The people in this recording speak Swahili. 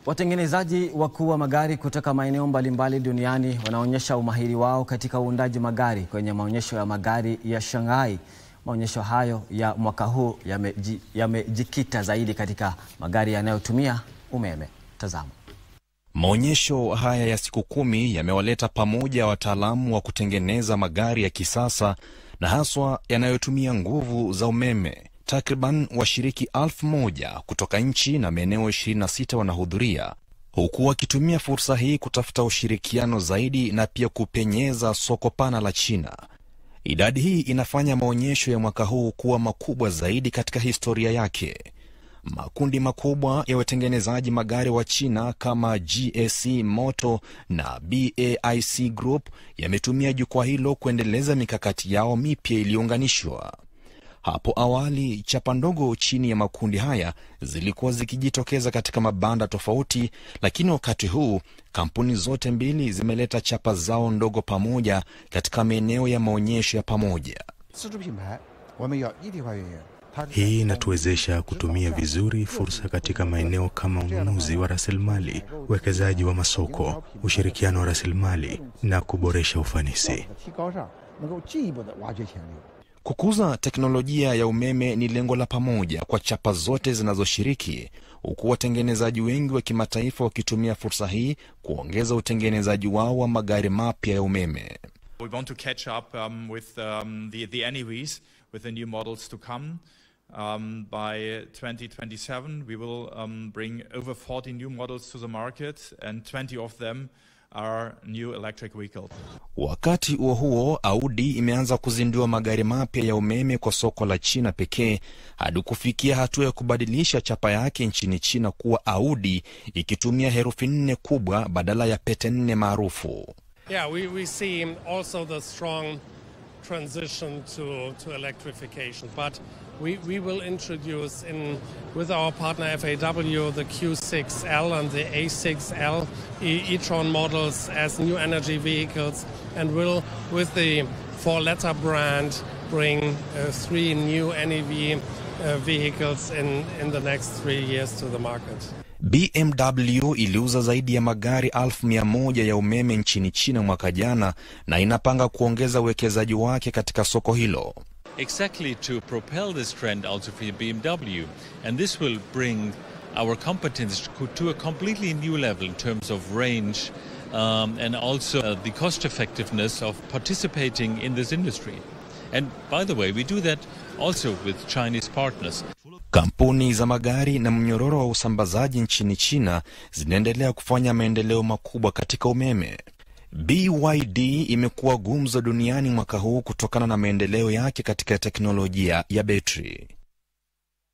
Watengenezaji wakuu wa magari kutoka maeneo mbalimbali duniani wanaonyesha umahiri wao katika uundaji magari kwenye maonyesho ya magari ya Shanghai. Maonyesho hayo ya mwaka huu yamejikita zaidi katika magari yanayotumia umeme. Tazama. Maonyesho haya ya siku 10 yamewaleta pamoja wataalamu wa kutengeneza magari ya kisasa na haswa yanayotumia nguvu za umeme. Takriban washiriki 1000 kutoka nchi na maeneo 26 wanahudhuria, huku wakitumia fursa hii kutafuta ushirikiano zaidi na pia kupenyeza soko pana la China. Idadi hii inafanya maonyesho ya mwaka huu kuwa makubwa zaidi katika historia yake. Makundi makubwa ya watengenezaji magari wa China kama GAC Motor na BAIC Group yametumia jukwaa hilo kuendeleza mikakati yao mipya iliyounganishwa. Hapo awali, chapa ndogo chini ya makundi haya zilikuwa zikijitokeza katika mabanda tofauti, lakini wakati huu kampuni zote mbili zimeleta chapa zao ndogo pamoja katika maeneo ya maonyesho ya pamoja. Hii inatuwezesha kutumia vizuri fursa katika maeneo kama ununuzi wa rasilimali, uwekezaji wa masoko, ushirikiano wa rasilimali na kuboresha ufanisi. Kukuza teknolojia ya umeme ni lengo la pamoja kwa chapa zote zinazoshiriki, huku watengenezaji wengi wa kimataifa wakitumia fursa hii kuongeza utengenezaji wao wa magari mapya ya umeme. We want to catch up with the NEVs, with the new models to come. By 2027 we will bring over 40 new models to the market, and 20 of them are new electric vehicles. Wakati huo Audi imeanza kuzindua magari mapya ya umeme kwa soko la China pekee, hadi kufikia hatua ya kubadilisha chapa yake nchini China kuwa Audi, ikitumia herufi 4 kubwa badala ya pete 4 maarufu. Yeah, we see also the strong transition to electrification, but we will introduce with our partner FAW the Q6L and the A6L e-tron models as new energy vehicles, and will, with the 4-letter brand, bring 3 new NEV vehicles in the next 3 years to the market. BMW iliuza zaidi ya magari 1100 ya umeme nchini China mwaka jana na inapanga kuongeza uwekezaji wake katika soko hilo. Exactly to propel this trend also for BMW, and this will bring our competence to a completely new level in terms of range and also the cost effectiveness of participating in this industry. And by the way, we do that also with Chinese partners. Kampuni za magari na mnyororo wa usambazaji nchini China zinaendelea kufanya maendeleo makubwa katika umeme. BYD imekuwa gumzo duniani mwaka huu kutokana na maendeleo yake katika teknolojia ya betri.